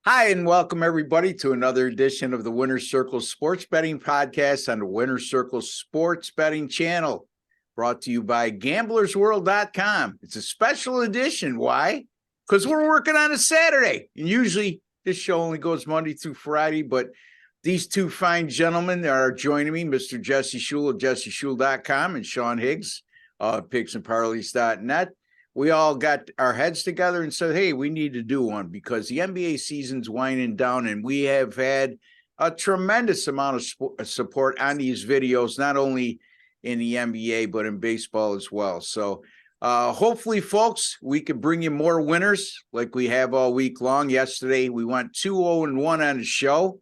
Hi, and welcome everybody to another edition of the Winner's Circle Sports Betting Podcast on the Winner's Circle Sports Betting channel, brought to you by gamblersworld.com. It's a special edition. Why? Because we're working on a Saturday. And usually this show only goes Monday through Friday, but these two fine gentlemen are joining me, Mr. Jesse Shule of jesseshule.com and Sean Higgs of pigsandparleys.net. We all got our heads together and said, hey, we need to do one because the NBA season's winding down and we have had a tremendous amount of support on these videos, not only in the NBA, but in baseball as well. So hopefully, folks, we can bring you more winners like we have all week long. Yesterday, we went 2-0-1 on the show,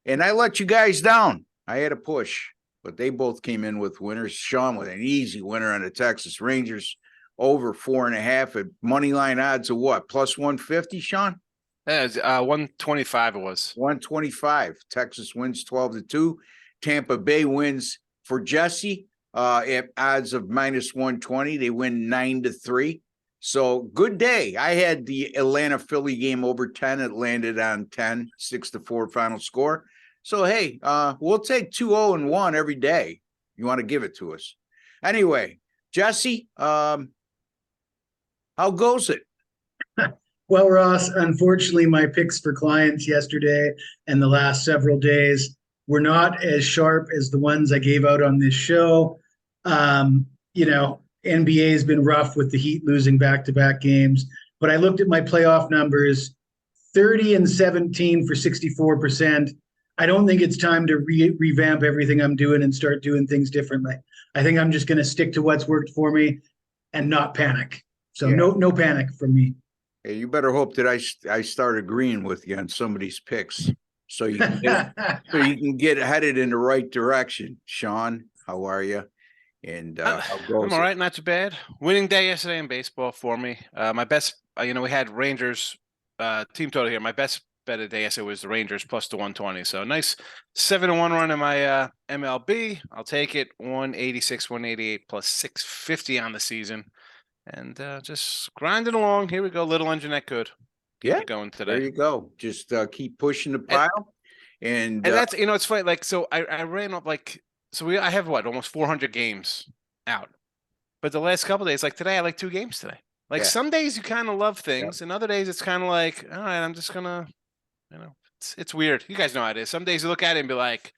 and I let you guys down. I had a push, but they both came in with winners. Sean with an easy winner on the Texas Rangers. Over 4.5 at money line odds of what? Plus 150, Sean? Yeah, it was, 125 it was. 125. Texas wins 12-2. Tampa Bay wins for Jesse at odds of minus 120. They win 9-3. So good day. I had the Atlanta Philly game over 10. It landed on 10, 6-4 final score. So, hey, we'll take 2-0-1 every day. You want to give it to us. Anyway, Jesse, how goes it? Well, Ross, unfortunately, my picks for clients yesterday and the last several days were not as sharp as the ones I gave out on this show. NBA has been rough with the Heat losing back-to-back games, but I looked at my playoff numbers, 30-17 for 64%. I don't think it's time to revamp everything I'm doing and start doing things differently. I think I'm just going to stick to what's worked for me and not panic. So yeah. No panic from me. Hey, you better hope that I start agreeing with you on some of these picks, so you can get headed in the right direction. Sean, how are you? And how goes I'm all right, not too bad. Winning day yesterday in baseball for me. My best, we had Rangers team total here. My best bet of the day yesterday was the Rangers plus the 120. So nice 7-1 run in my MLB. I'll take it. 186, 188 plus 650 on the season. And just grinding along. Here we go. Little engine that could. Keep it going today. There you go. Just keep pushing the pile. And that's, it's funny. Like, so I ran up I have almost 400 games out. But the last couple of days, like today, I like 2 games today. Like some days you kind of love things. And other days it's kind of like, all right, I'm just going to, it's weird. You guys know how it is. Some days you look at it and be like,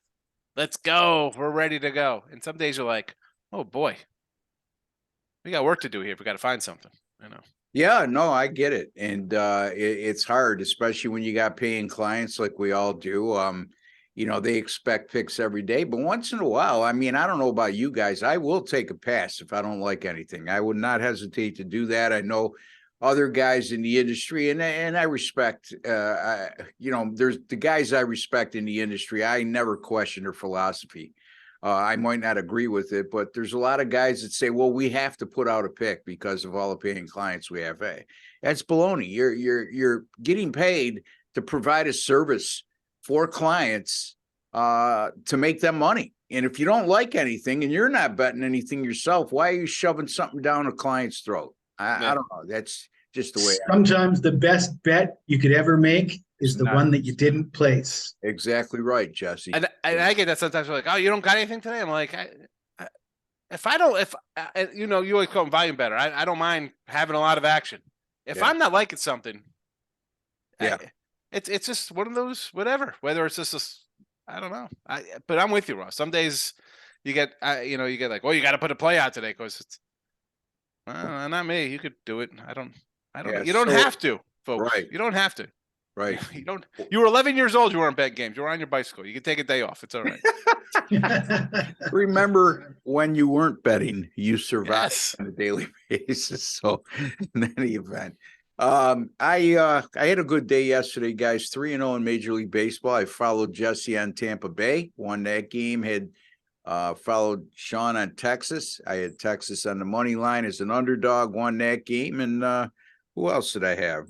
let's go. We're ready to go. And some days you're like, oh boy. We got work to do here. We got to find something, Yeah, no, I get it. And it's hard, especially when you got paying clients like we all do. They expect picks every day. But once in a while, I don't know about you guys. I will take a pass if I don't like anything. I would not hesitate to do that. I know other guys in the industry, and I respect, there's the guys I respect in the industry. I never question their philosophy. I might not agree with it, but there's a lot of guys that say, well, we have to put out a pick because of all the paying clients we have. Hey, that's baloney. You're getting paid to provide a service for clients to make them money. And if you don't like anything and you're not betting anything yourself, why are you shoving something down a client's throat? I don't know. That's just the way. Sometimes the best bet you could ever make is the one that you didn't place. Exactly right, Jesse. And I get that sometimes. We're like, oh, you don't got anything today? I'm like, you always call them volume better. I don't mind having a lot of action. If I'm not liking something, it's just one of those, whatever, whether it's just, I don't know. But I'm with you, Ross. Some days you get, you get like, well, you got to put a play out today because it's not me. You could do it. I don't know. You don't have to, folks. Right. You don't have to. Right. You were 11 years old. You weren't betting games. You were on your bicycle. You can take a day off. It's all right. Remember when you weren't betting, you survived on a daily basis. So in any event, I had a good day yesterday, guys. 3-0 in Major League Baseball. I followed Jesse on Tampa Bay, won that game. Had followed Sean on Texas. I had Texas on the money line as an underdog, won that game. And who else did I have?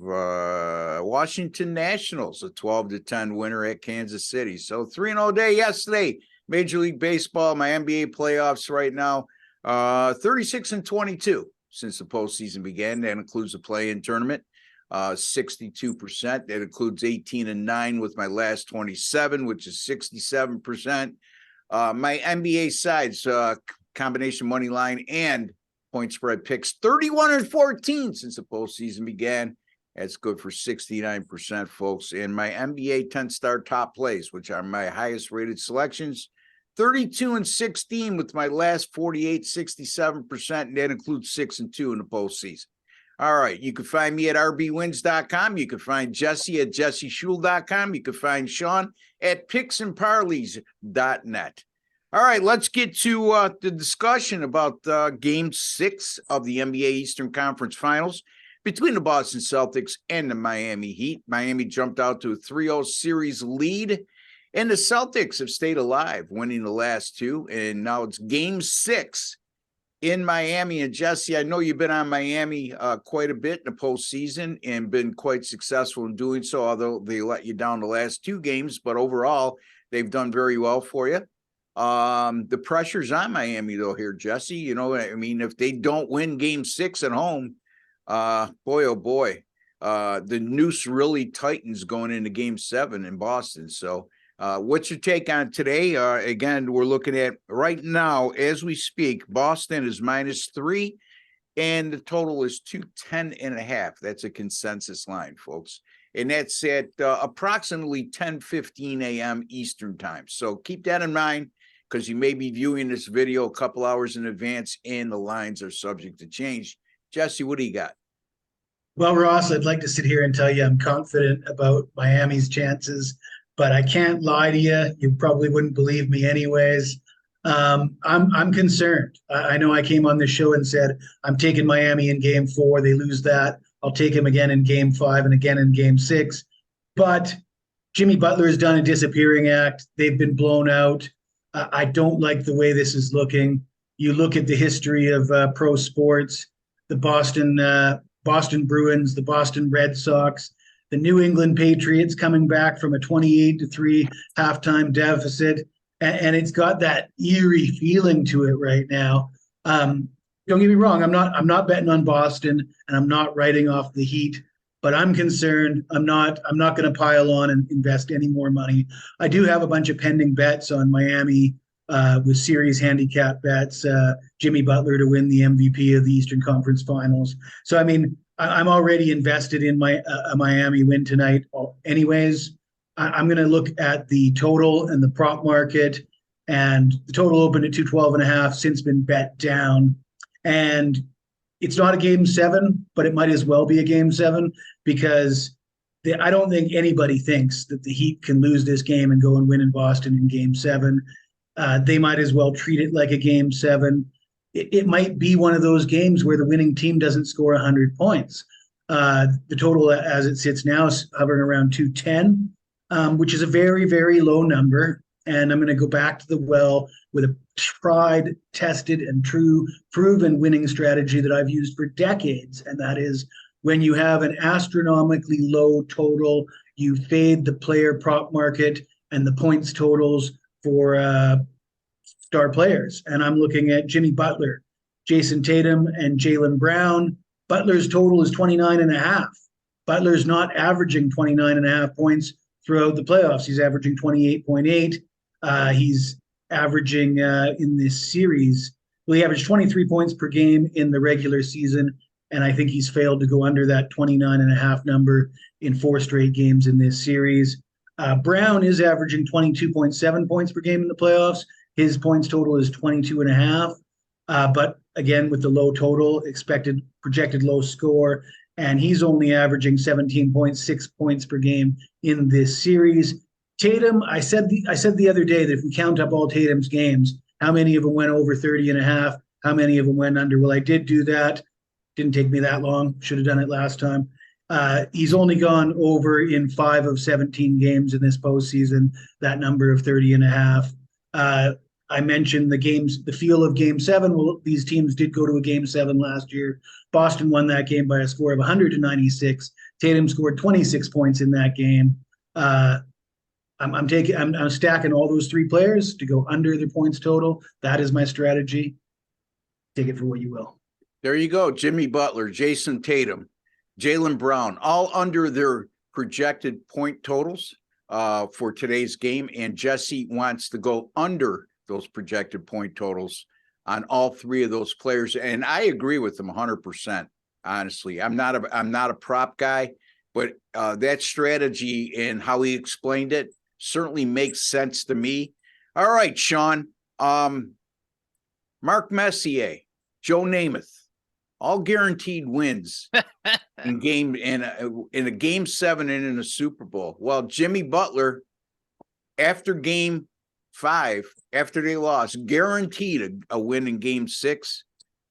Washington Nationals, a 12-10 winner at Kansas City. So 3-0 day yesterday. Major League Baseball, my NBA playoffs right now, 36-22 since the postseason began. That includes the play-in tournament. 62%. That includes 18-9 with my last 27, which is 67%. My NBA sides, combination money line and point spread picks, 31-14 since the postseason began. That's good for 69%, folks. And my NBA 10-star top plays, which are my highest rated selections, 32-16 with my last 48, 67%. And that includes 6-2 in the postseason. All right. You can find me at rbwins.com. You can find Jesse at jesseshul.com. You can find Sean at picksandparleys.net. All right. Let's get to the discussion about Game 6 of the NBA Eastern Conference Finals between the Boston Celtics and the Miami Heat. Miami jumped out to a 3-0 series lead, and the Celtics have stayed alive, winning the last two, and now it's Game 6 in Miami. And Jesse, I know you've been on Miami quite a bit in the postseason and been quite successful in doing so, although they let you down the last two games, but overall, they've done very well for you. The pressure's on Miami, though, here, Jesse. You know, I mean, if they don't win Game 6 at home, boy, oh boy, the noose really tightens going into Game 7 in Boston. So what's your take on today? Again, we're looking at right now as we speak, Boston is -3 and the total is 210.5. That's a consensus line, folks. And that's at approximately 10:15 a.m. Eastern time. So keep that in mind, because you may be viewing this video a couple hours in advance and the lines are subject to change. Jesse, what do you got? Well, Ross, I'd like to sit here and tell you I'm confident about Miami's chances, but I can't lie to you. You probably wouldn't believe me anyways. I'm concerned. I know I came on this show and said I'm taking Miami in Game 4. They lose that. I'll take him again in Game 5 and again in Game 6. But Jimmy Butler has done a disappearing act. They've been blown out. I don't like the way this is looking. You look at the history of pro sports, the Boston Bruins, the Boston Red Sox, the New England Patriots coming back from a 28-3 halftime deficit, and it's got that eerie feeling to it right now. Don't get me wrong, I'm not betting on Boston, and I'm not writing off the Heat, but I'm concerned. I'm not going to pile on and invest any more money. I do have a bunch of pending bets on Miami with series handicap bets, Jimmy Butler to win the MVP of the Eastern Conference Finals. So, I mean, I'm already invested in my Miami win tonight. Anyways, I'm going to look at the total and the prop market, and the total opened at 212.5, since been bet down. And it's not a Game 7, but it might as well be a Game 7, because I don't think anybody thinks that the Heat can lose this game and go and win in Boston in Game 7. They might as well treat it like a Game 7. It might be one of those games where the winning team doesn't score 100 points. The total as it sits now is hovering around 210, which is a very, very low number. And I'm going to go back to the well with a tried, tested, and true proven winning strategy that I've used for decades. And that is, when you have an astronomically low total, you fade the player prop market and the points totals for star players. And I'm looking at Jimmy Butler, Jason Tatum, and Jaylen Brown. Butler's total is 29.5. Butler's not averaging 29.5 points throughout the playoffs. He's averaging 28.8. He's averaging in this series, well, he averaged 23 points per game in the regular season, and I think he's failed to go under that 29.5 number in 4 straight games in this series. Brown is averaging 22.7 points per game in the playoffs. His points total is 22.5, but again, with the low total, projected low score, and he's only averaging 17.6 points per game in this series. Tatum, I said the other day that if we count up all Tatum's games, how many of them went over 30.5? How many of them went under? Well, I did do that. Didn't take me that long. Should have done it last time. He's only gone over in 5 of 17 games in this postseason, that number of 30.5. I mentioned the feel of Game 7. Well, these teams did go to a Game 7 last year. Boston won that game by a score of 100-96. Tatum scored 26 points in that game. I'm stacking all those 3 players to go under their points total. That is my strategy. Take it for what you will. There you go. Jimmy Butler, Jason Tatum, Jaylen Brown, all under their projected point totals for today's game. And Jesse wants to go under those projected point totals on all three of those players. And I agree with them 100%. Honestly, I'm not a prop guy, but that strategy and how he explained it certainly makes sense to me. All right, Sean. Mark Messier, Joe Namath, all guaranteed wins in a game 7 and in a Super Bowl. Well, Jimmy Butler, after game 5, after they lost, guaranteed a win in game 6.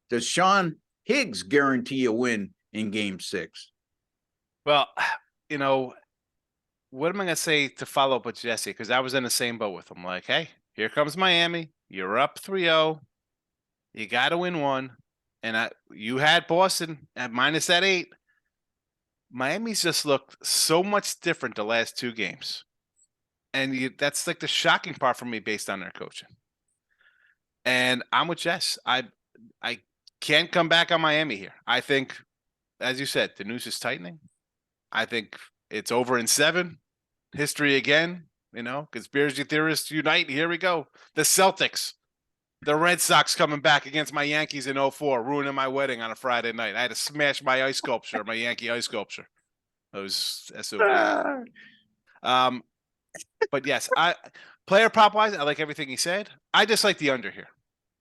Does Sean Higgs guarantee a win in game 6? Well, what am I going to say to follow up with Jesse? Because I was in the same boat with him. Like, hey, here comes Miami. You're up 3-0. You got to win one. And you had Boston at minus that 8. Miami's just looked so much different the last 2 games. And that's like the shocking part for me based on their coaching. And I'm with Jess. I can't come back on Miami here. I think, as you said, the noose is tightening. I think it's over in 7. History again, conspiracy theorists unite. Here we go. The Celtics, the Red Sox coming back against my Yankees in 2004, ruining my wedding on a Friday night. I had to smash my ice sculpture, my Yankee ice sculpture. Those SOB. But yes, player prop wise, I like everything he said. I just like the under here.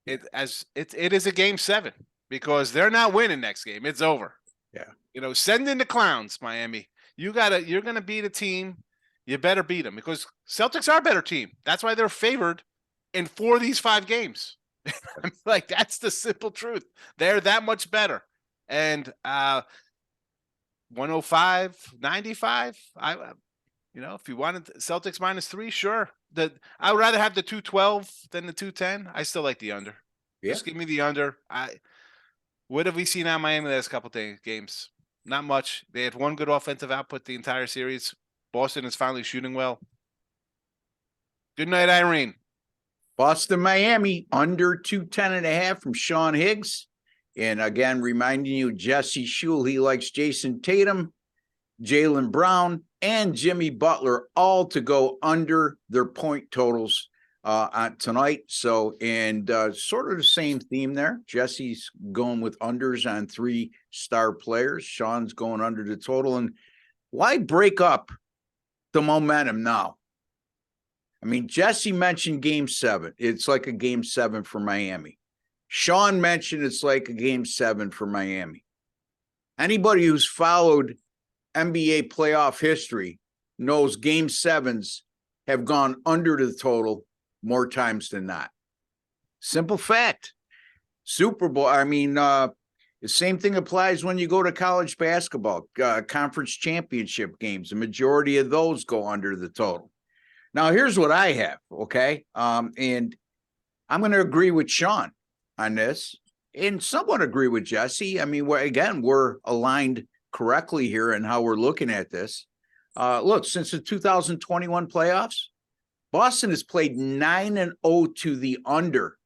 It is a game 7 because they're not winning next game. It's over. Yeah. Send in the clowns, Miami. You're gonna beat a team. You better beat them because Celtics are a better team. That's why they're favored in 4 of these 5 games. I'm like, that's the simple truth. They're that much better. And 105, 95. If you wanted Celtics -3, sure. I would rather have the 212 than the 210. I still like the under. Yeah. Just give me the under. What have we seen out of Miami the last couple of games? Not much. They had one good offensive output the entire series. Boston is finally shooting well. Good night, Irene. Boston, Miami, under 210.5 from Sean Higgs. And again, reminding you, Jesse Shule, he likes Jason Tatum, Jaylen Brown, and Jimmy Butler all to go under their point totals on tonight. So, and sort of the same theme there. Jesse's going with unders on 3 star players. Sean's going under the total. And why break up the momentum now? I mean, Jesse mentioned game 7. It's like a game 7 for Miami. Sean mentioned it's like a game 7 for Miami. Anybody who's followed NBA playoff history knows game 7s have gone under the total more times than not. Simple fact. Super Bowl, the same thing applies when you go to college basketball, conference championship games. The majority of those go under the total. Now, here's what I have, okay? And I'm going to agree with Sean on this and somewhat agree with Jesse. I mean, we're aligned correctly here in how we're looking at this. Look, since the 2021 playoffs, Boston has played 9-0 to the under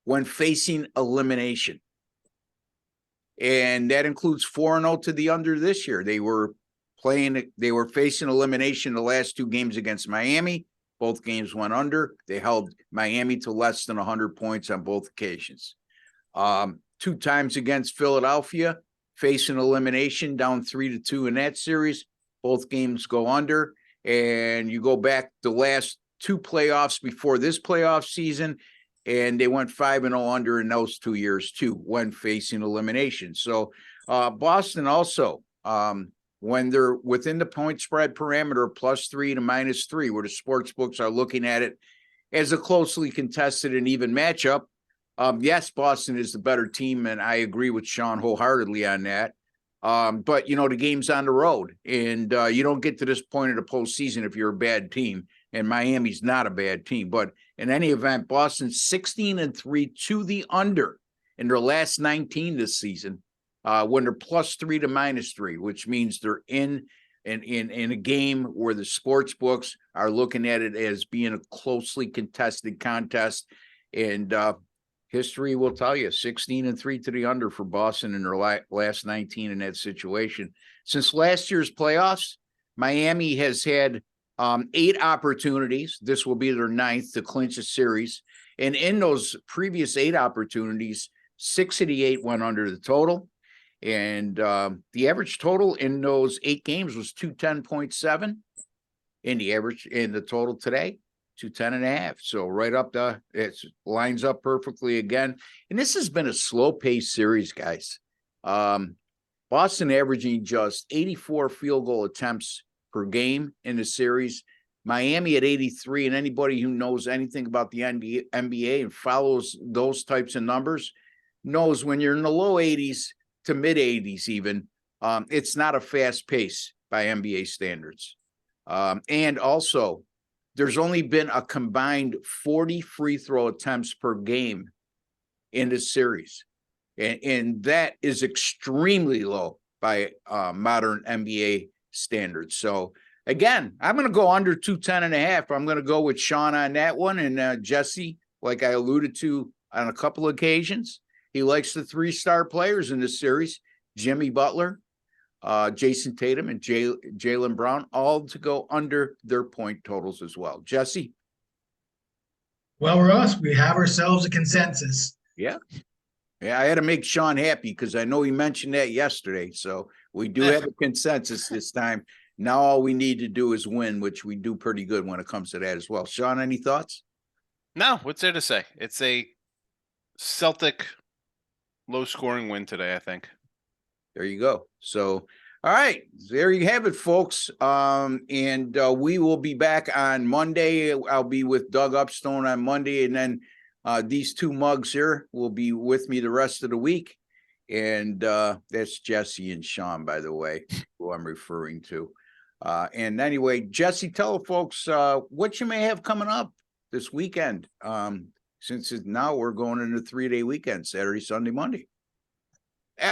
when facing elimination. And that includes 4-0 to the under this year. They were facing elimination the last 2 games against Miami. Both games went under. They held Miami to less than 100 points on both occasions. 2 times against Philadelphia, facing elimination, down 3-2 in that series. Both games go under. And you go back the last 2 playoffs before this playoff season, and they went 5-0 under in those 2 years too, when facing elimination. So Boston also, when they're within the point spread parameter of +3 to -3, where the sports books are looking at it as a closely contested and even matchup, yes, Boston is the better team, and I agree with Sean wholeheartedly on that. But, the game's on the road, and you don't get to this point of the postseason if you're a bad team, and Miami's not a bad team. But in any event, Boston's 16-3 to the under in their last 19 this season, when they're +3 to -3, which means they're in a game where the sports books are looking at it as being a closely contested contest. And history will tell you 16-3 to the under for Boston in their last 19 in that situation. Since last year's playoffs, Miami has had 8 opportunities. This will be their 9th to clinch a series. And in those previous 8 opportunities, 6 of the 8 went under the total. And the average total in those 8 games was 210.7. And the average in the total today, 210.5. So right up it lines up perfectly again. And this has been a slow paced series, guys. Boston averaging just 84 field goal attempts per game in the series. Miami at 83. And anybody who knows anything about the NBA and follows those types of numbers knows when you're in the low 80s to mid 80s even, it's not a fast pace by NBA standards. And also, there's only been a combined 40 free throw attempts per game in this series. And that is extremely low by modern NBA standards. So, again, I'm going to go under 210.5. I'm going to go with Sean on that one. And Jesse, like I alluded to on a couple of occasions, he likes the 3-star players in this series, Jimmy Butler, Jason Tatum, and Jaylen Brown, all to go under their point totals as well. Jesse? Well, Ross, we have ourselves a consensus. Yeah. Yeah, I had to make Sean happy because I know he mentioned that yesterday. So we do have a consensus this time. Now all we need to do is win, which we do pretty good when it comes to that as well. Sean, any thoughts? No, what's there to say? It's a Celtic low-scoring win today, I think. There you go. So, all right, there you have it, folks. And we will be back on Monday. I'll be with Doug Upstone on Monday, and then these 2 mugs here will be with me the rest of the week. And that's Jesse and Sean, by the way, who I'm referring to. And anyway, Jesse, tell the folks what you may have coming up this weekend. Since now we're going into 3-day weekend, Saturday, Sunday, Monday.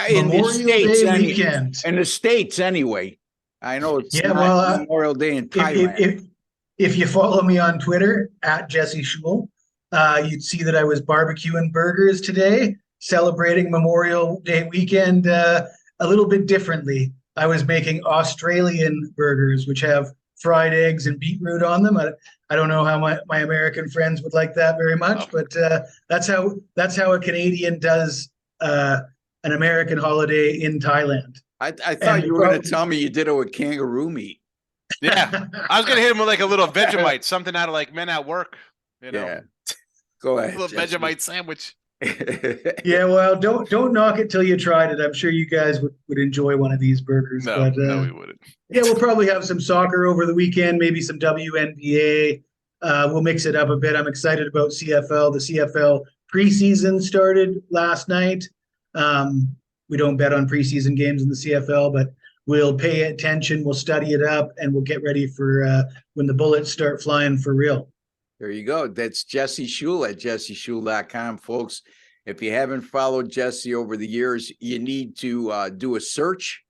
In the States, weekend. In the States, anyway. I know it's Memorial Day in Thailand. If you follow me on Twitter at Jesse Schul, you'd see that I was barbecuing burgers today, celebrating Memorial Day weekend a little bit differently. I was making Australian burgers, which have fried eggs and beetroot on them. I don't know how my American friends would like that very much, but that's how a Canadian does an American holiday in Thailand. I thought you were going to tell me you did it with kangaroo meat. Yeah, I was going to hit him with like a little Vegemite, something out of like Men at Work. You know, yeah. Go ahead. A little Vegemite sandwich. Yeah, well, don't knock it till you tried it. I'm sure you guys would enjoy one of these burgers. No, but, no, we wouldn't. Yeah, we'll probably have some soccer over the weekend, maybe some WNBA. We'll mix it up a bit. I'm excited about CFL. The CFL preseason started last night. We don't bet on preseason games in the CFL, but we'll pay attention, we'll study it up, and we'll get ready for when the bullets start flying for real. There you go. That's Jesse Schul at jesseschul.com, folks. If you haven't followed Jesse over the years, you need to do a search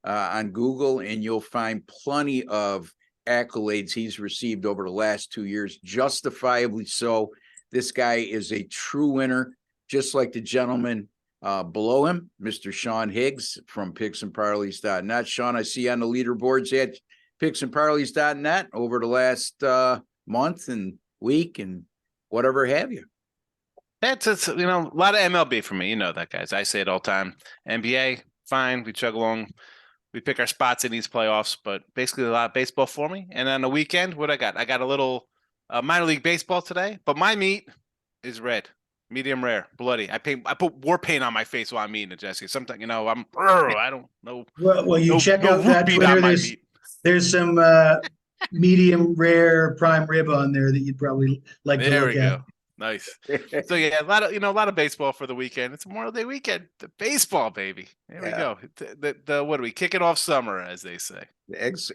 on Google, and you'll find plenty of accolades he's received over the last 2 years, justifiably so. This guy is a true winner, just like the gentleman below him, Mr. Sean Higgs from picksandparleys.net. Sean, I see on the leaderboards at picksandparleys.net over the last month and week and whatever have you. That's a lot of MLB for me. You know that, guys. I say it all the time. NBA, fine. We chug along. We pick our spots in these playoffs, but basically a lot of baseball for me. And on the weekend, what I got? I got a little minor league baseball today, but my meat is red. Medium rare, bloody. I put war paint on my face while I'm eating it, Jesse. Sometimes, I don't know. Well, you check out that Twitter. There's some medium rare prime rib on there that you'd probably like to look at. There we go. Nice. So yeah, a lot of baseball for the weekend. It's Memorial Day weekend. The baseball, baby. There we go. The what do we kick it off summer, as they say.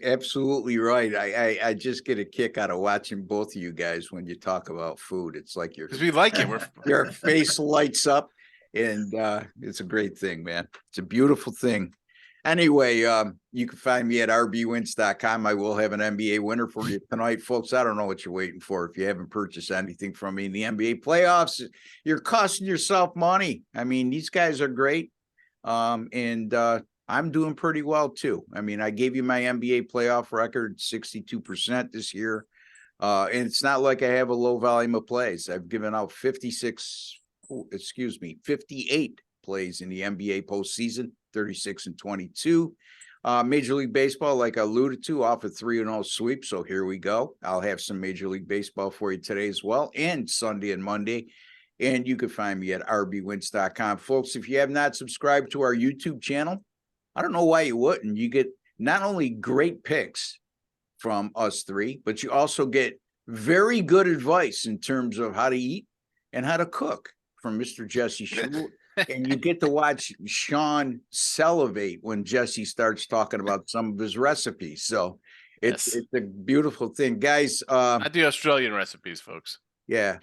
Absolutely right. I just get a kick out of watching both of you guys when you talk about food. It's like because we like it. Your face lights up, and it's a great thing, man. It's a beautiful thing. Anyway, you can find me at rbwins.com. I will have an NBA winner for you tonight, folks. I don't know what you're waiting for. If you haven't purchased anything from me in the NBA playoffs, you're costing yourself money. I mean, these guys are great. And I'm doing pretty well too. I mean, I gave you my NBA playoff record, 62% this year. And it's not like I have a low volume of plays. I've given out 58 plays in the NBA postseason, 36-22. Major League Baseball, like I alluded to, off a 3-0 sweep. So here we go. I'll have some Major League Baseball for you today as well, and Sunday and Monday. And you can find me at rbwins.com. Folks, if you have not subscribed to our YouTube channel, I don't know why you wouldn't. You get not only great picks from us three, but you also get very good advice in terms of how to eat and how to cook from Mr. Jesse Shule. And you get to watch Sean salivate when Jesse starts talking about some of his recipes. So it's a beautiful thing. Guys, I do Australian recipes, folks. Yeah.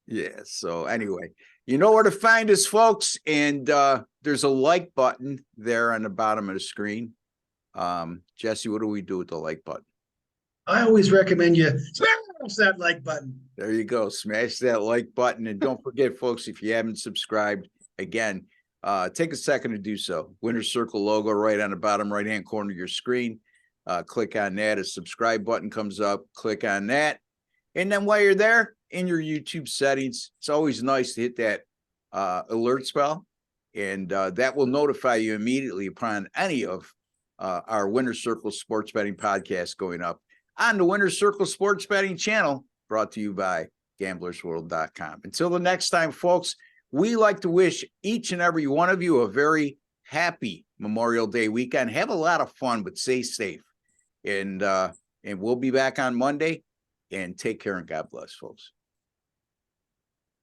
Yeah. So anyway, you know where to find us, folks. And there's a like button there on the bottom of the screen. Jesse, what do we do with the like button? I always recommend you smash that like button. There you go. Smash that like button. And don't forget, folks, if you haven't subscribed, again, take a second to do so. Winner's Circle logo right on the bottom right-hand corner of your screen. Click on that. A subscribe button comes up. Click on that. And then while you're there in your YouTube settings, it's always nice to hit that alert bell. And that will notify you immediately upon any of our Winner's Circle Sports Betting podcast going up on the Winner's Circle Sports Betting channel, brought to you by gamblersworld.com. Until the next time, folks, we like to wish each and every one of you a very happy Memorial Day weekend. Have a lot of fun, but stay safe. And we'll be back on Monday. And take care and God bless, folks.